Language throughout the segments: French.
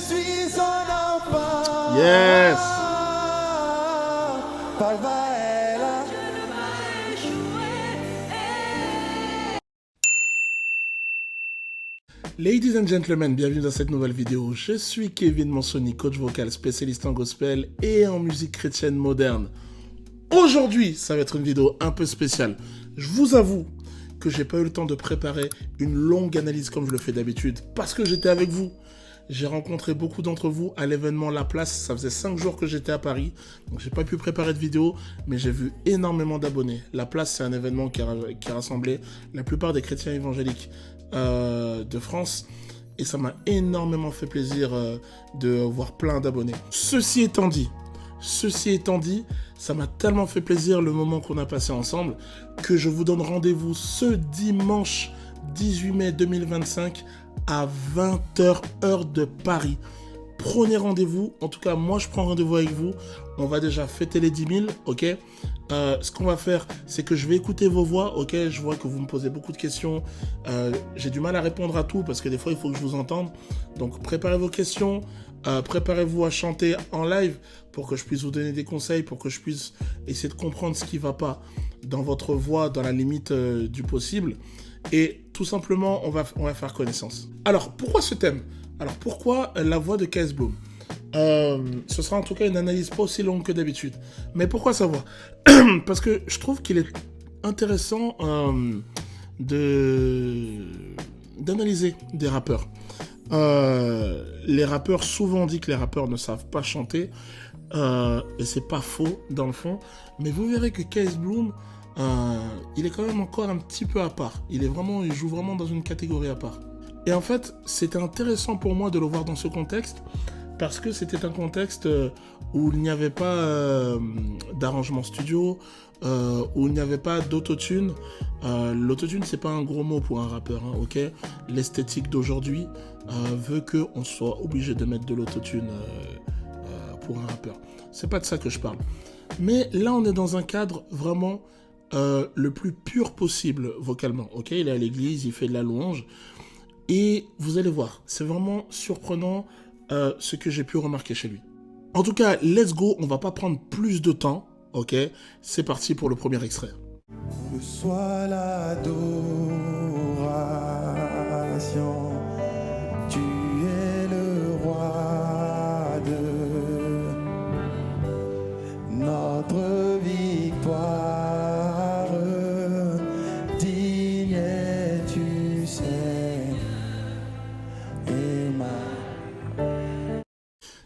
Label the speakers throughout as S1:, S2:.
S1: suis un enfant.
S2: Yes.
S1: Palvaela.
S2: Ladies and gentlemen, bienvenue dans cette nouvelle vidéo. Je suis Kevin Monsoni, coach vocal spécialiste en gospel et en musique chrétienne moderne. Aujourd'hui, ça va être une vidéo un peu spéciale. Je vous avoue que j'ai pas eu le temps de préparer une longue analyse comme je le fais d'habitude parce que j'étais avec vous. J'ai rencontré beaucoup d'entre vous à l'événement La Place. Ça faisait 5 jours que j'étais à Paris, donc j'ai pas pu préparer de vidéo, mais j'ai vu énormément d'abonnés. La Place, c'est un événement qui a rassemblé la plupart des chrétiens évangéliques de France, et ça m'a énormément fait plaisir de voir plein d'abonnés. Ceci étant dit, ça m'a tellement fait plaisir le moment qu'on a passé ensemble que je vous donne rendez-vous ce dimanche 18 mai 2025 à 20h heure de Paris. Prenez rendez-vous, en tout cas moi je prends rendez-vous avec vous. On va déjà fêter les 10 000, ok. Ce qu'on va faire, c'est que je vais écouter vos voix, ok. Je vois que vous me posez beaucoup de questions. J'ai du mal à répondre à tout parce que des fois il faut que je vous entende. Donc préparez vos questions, préparez-vous à chanter en live pour que je puisse vous donner des conseils, pour que je puisse essayer de comprendre ce qui ne va pas dans votre voix, dans la limite du possible. Et tout simplement, on va faire connaissance. Alors, pourquoi ce thème ? Alors, pourquoi la voix de KS Bloom ? Ce sera en tout cas une analyse pas aussi longue que d'habitude. Mais pourquoi sa voix ? Parce que je trouve qu'il est intéressant d'analyser des rappeurs. Les rappeurs, souvent on dit que les rappeurs ne savent pas chanter. Et c'est pas faux dans le fond. Mais vous verrez que KS Bloom, il est quand même encore un petit peu à part. Il joue vraiment dans une catégorie à part. Et en fait, c'était intéressant pour moi de le voir dans ce contexte parce que c'était un contexte où il n'y avait pas d'arrangement studio, où il n'y avait pas d'autotune. L'autotune, c'est pas un gros mot pour un rappeur, hein, ok ? L'esthétique d'aujourd'hui veut qu'on soit obligé de mettre de l'autotune pour un rappeur. C'est pas de ça que je parle. Mais là, on est dans un cadre vraiment le plus pur possible vocalement. Ok, il est à l'église, il fait de la louange. Et vous allez voir, c'est vraiment surprenant ce que j'ai pu remarquer chez lui. En tout cas, let's go, on va pas prendre plus de temps. Ok, c'est parti pour le premier extrait.
S1: Reçois l'adoration. Tu es le roi de notre victoire. Digne es-tu, Seigneur.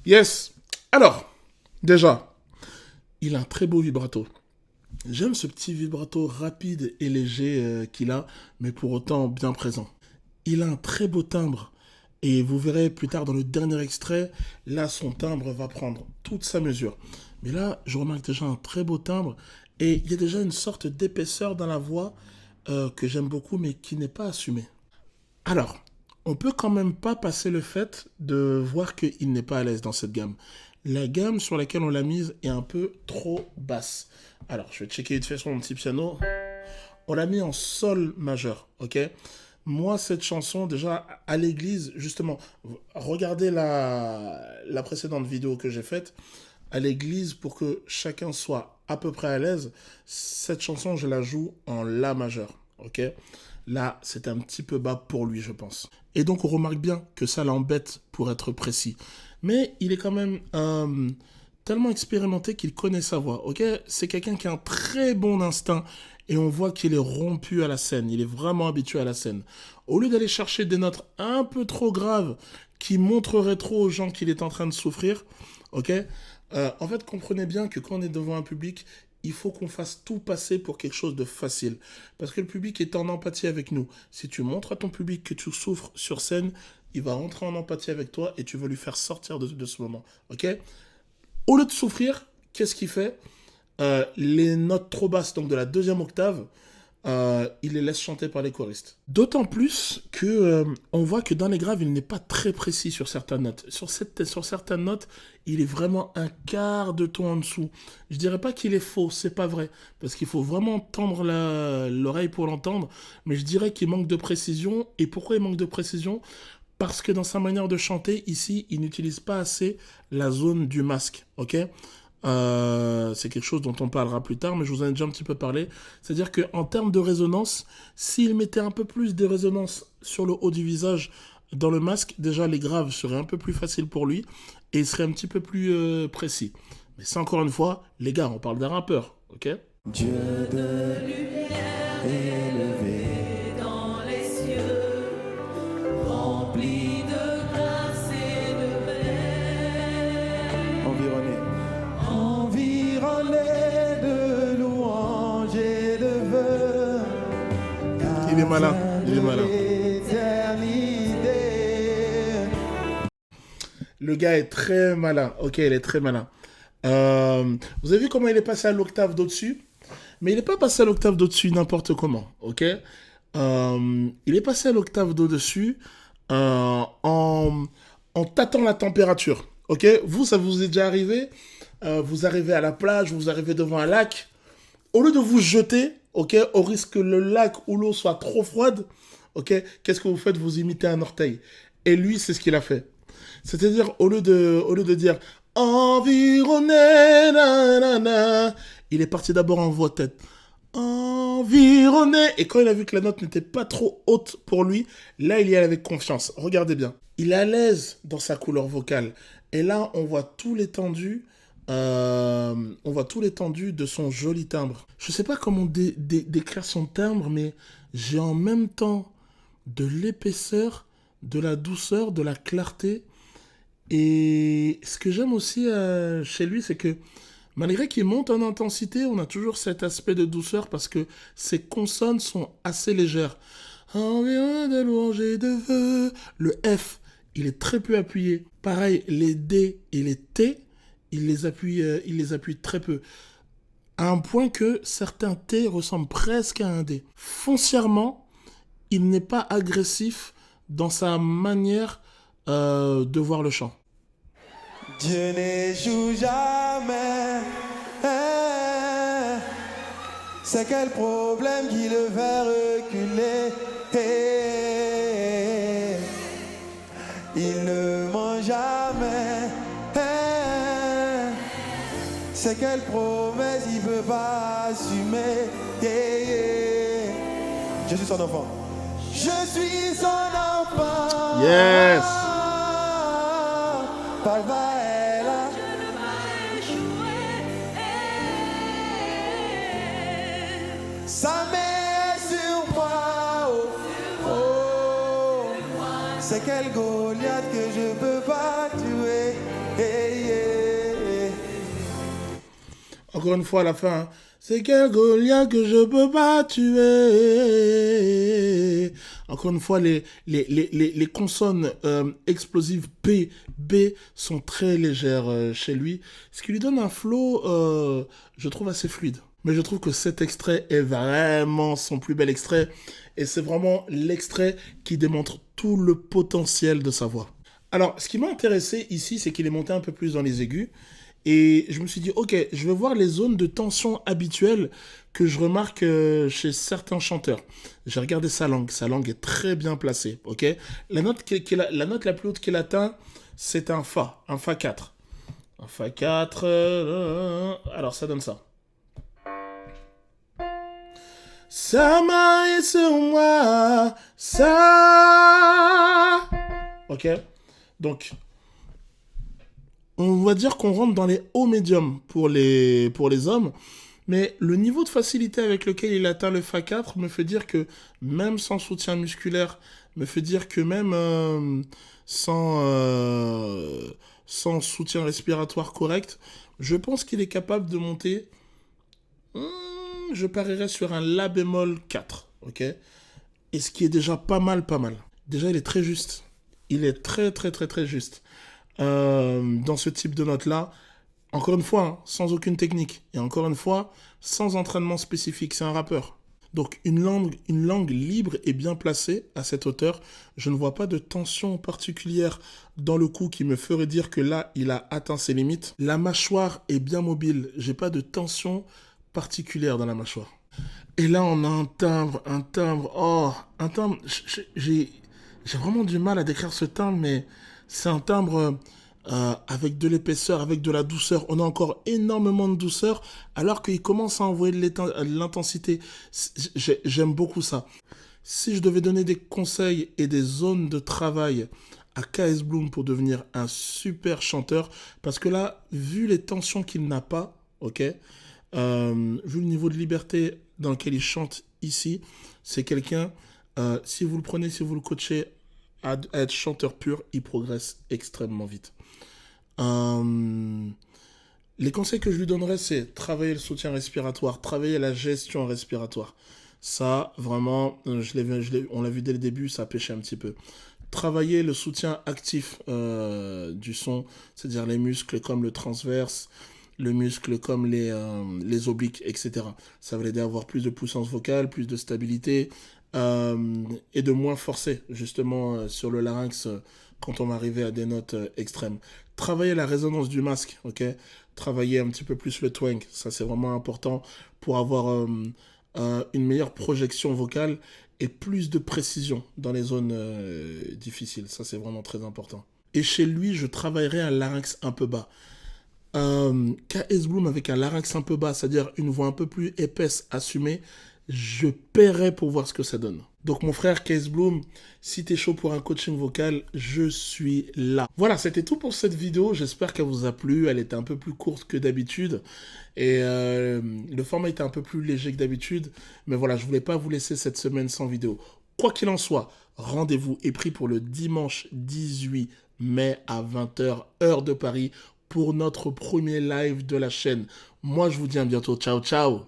S2: Yes. Alors, déjà, il a un très beau vibrato. J'aime ce petit vibrato rapide et léger qu'il a, mais pour autant bien présent. Il a un très beau timbre. Et vous verrez plus tard dans le dernier extrait, là son timbre va prendre toute sa mesure. Mais là, je remarque déjà un très beau timbre. Et il y a déjà une sorte d'épaisseur dans la voix que j'aime beaucoup, mais qui n'est pas assumée. Alors, on peut quand même pas passer le fait de voir qu'il n'est pas à l'aise dans cette gamme. La gamme sur laquelle on l'a mise est un peu trop basse. Alors, je vais checker vite fait sur mon petit piano. On l'a mis en sol majeur, ok ? Moi, cette chanson, déjà, à l'église, justement, regardez la précédente vidéo que j'ai faite. À l'église, pour que chacun soit à peu près à l'aise, cette chanson, je la joue en La majeur, ok ? Là, c'est un petit peu bas pour lui, je pense. Et donc, on remarque bien que ça l'embête pour être précis. Mais il est quand même tellement expérimenté qu'il connaît sa voix, ok ? C'est quelqu'un qui a un très bon instinct et on voit qu'il est rompu à la scène. Il est vraiment habitué à la scène. Au lieu d'aller chercher des notes un peu trop graves qui montreraient trop aux gens qu'il est en train de souffrir, ok ? En fait, comprenez bien que quand on est devant un public, il faut qu'on fasse tout passer pour quelque chose de facile. Parce que le public est en empathie avec nous. Si tu montres à ton public que tu souffres sur scène, il va rentrer en empathie avec toi et tu veux lui faire sortir de ce moment. Ok ? Au lieu de souffrir, qu'est-ce qu'il fait ? Les notes trop basses, donc de la deuxième octave, il les laisse chanter par les choristes. D'autant plus que on voit que dans les graves, il n'est pas très précis sur certaines notes. Sur certaines notes, il est vraiment un quart de ton en dessous. Je dirais pas qu'il est faux, c'est pas vrai, parce qu'il faut vraiment tendre l'oreille pour l'entendre, mais je dirais qu'il manque de précision. Et pourquoi il manque de précision ? parce que dans sa manière de chanter, ici, il n'utilise pas assez la zone du masque, ok? C'est quelque chose dont on parlera plus tard, mais je vous en ai déjà un petit peu parlé. C'est-à-dire qu'en termes de résonance, s'il mettait un peu plus de résonance sur le haut du visage dans le masque, déjà les graves seraient un peu plus faciles pour lui et il serait un petit peu plus précis. Mais ça, encore une fois, les gars, on parle d'un rappeur, ok?
S1: Dieu de lumière élevé
S3: dans les cieux, rempli de grâce et de paix,
S1: environné de louanges et de vœux.
S2: Il est malin, il est malin.
S1: L'éternité.
S2: Le gars est très malin, ok, il est très malin. Vous avez vu comment il est passé à l'octave d'au-dessus? Mais il n'est pas passé à l'octave d'au-dessus n'importe comment, ok? Il est passé à l'octave d'au-dessus en tâtant la température, ok? Vous, ça vous est déjà arrivé? Vous arrivez à la plage, vous arrivez devant un lac. Au lieu de vous jeter, ok, au risque que le lac ou l'eau soit trop froide, ok, qu'est-ce que vous faites? Vous imitez un orteil. Et lui, c'est ce qu'il a fait. C'est-à-dire, au lieu de dire environné, nanana, il est parti d'abord en voix tête. Environné. Et quand il a vu que la note n'était pas trop haute pour lui, là, il y allait avec confiance. Regardez bien. Il est à l'aise dans sa couleur vocale. Et là, on voit tout l'étendue. On voit tout l'étendue de son joli timbre. Je sais pas comment décrire son timbre, mais j'ai en même temps de l'épaisseur, de la douceur, de la clarté. Et ce que j'aime aussi chez lui, c'est que malgré qu'il monte en intensité, on a toujours cet aspect de douceur parce que ses consonnes sont assez légères. Environ de louanges et de vœux. Le F, il est très peu appuyé. Pareil, les D et les T, il les appuie très peu. À un point que certains T ressemblent presque à un D. Foncièrement, il n'est pas agressif dans sa manière de voir le chant.
S1: Dieu n'échoue jamais. C'est quel problème qui le fait reculer? Il ne ment jamais. C'est quelle promesse il peut pas assumer? Je suis son enfant. Je suis son enfant.
S2: Yes.
S1: Palvaela.
S3: je ne pas échouer.
S1: Sa main est sur moi. Oh, oh. C'est quel Goliath que je peux pas tuer.
S2: Encore une fois à la fin. Hein. C'est quel Goliath que je peux pas tuer. Encore une fois, les consonnes explosives P, B sont très légères chez lui. Ce qui lui donne un flow, je trouve, assez fluide. Mais je trouve que cet extrait est vraiment son plus bel extrait. Et c'est vraiment l'extrait qui démontre tout le potentiel de sa voix. Alors, ce qui m'a intéressé ici, c'est qu'il est monté un peu plus dans les aigus. Et je me suis dit, ok, je vais voir les zones de tension habituelles que je remarque chez certains chanteurs. J'ai regardé sa langue est très bien placée, ok. La note la note la plus haute qu'il atteint, c'est un Fa 4. Un Fa 4, alors ça donne ça. Sa main est sur moi, ça. Ok, donc on va dire qu'on rentre dans les hauts médiums pour les hommes, mais le niveau de facilité avec lequel il atteint le Fa 4 me fait dire que même sans soutien musculaire, me fait dire que même sans soutien respiratoire correct, je pense qu'il est capable de monter, je parierais sur un La bémol 4, ok? Et ce qui est déjà pas mal. Déjà, il est très juste. Il est très juste. Dans ce type de note-là, encore une fois, hein, sans aucune technique, et encore une fois, sans entraînement spécifique, c'est un rappeur. Donc une langue libre et bien placée à cette hauteur, je ne vois pas de tension particulière dans le cou qui me ferait dire que là, il a atteint ses limites. La mâchoire est bien mobile, j'ai pas de tension particulière dans la mâchoire. Et là, on a un timbre, J'ai vraiment du mal à décrire ce timbre, mais c'est un timbre avec de l'épaisseur, avec de la douceur. On a encore énormément de douceur, alors qu'il commence à envoyer de l'intensité. J'aime beaucoup ça. Si je devais donner des conseils et des zones de travail à KS Bloom pour devenir un super chanteur, parce que là, vu les tensions qu'il n'a pas, ok, vu le niveau de liberté dans lequel il chante ici, c'est quelqu'un, si vous le prenez, si vous le coachez à être chanteur pur, il progresse extrêmement vite. Les conseils que je lui donnerais, c'est travailler le soutien respiratoire, travailler la gestion respiratoire. Ça, vraiment, on l'a vu dès le début, ça a pêché un petit peu. Travailler le soutien actif du son, c'est-à-dire les muscles comme le transverse, le muscle comme les obliques, etc. Ça va l'aider à avoir plus de puissance vocale, plus de stabilité et de moins forcer justement sur le larynx quand on va arriver à des notes extrêmes. Travailler la résonance du masque, ok. Travailler un petit peu plus le twang, ça c'est vraiment important pour avoir une meilleure projection vocale et plus de précision dans les zones difficiles. Ça c'est vraiment très important. Et chez lui, je travaillerai un larynx un peu bas. KS Bloom avec un larynx un peu bas, c'est-à-dire une voix un peu plus épaisse, assumée, je paierais pour voir ce que ça donne. Donc mon frère KS Bloom, si t'es chaud pour un coaching vocal, je suis là. Voilà, c'était tout pour cette vidéo. J'espère qu'elle vous a plu. Elle était un peu plus courte que d'habitude. Et le format était un peu plus léger que d'habitude. Mais voilà, je voulais pas vous laisser cette semaine sans vidéo. Quoi qu'il en soit, rendez-vous est pris pour le dimanche 18 mai à 20h, heure de Paris, pour notre premier live de la chaîne. Moi, je vous dis à bientôt. Ciao, ciao!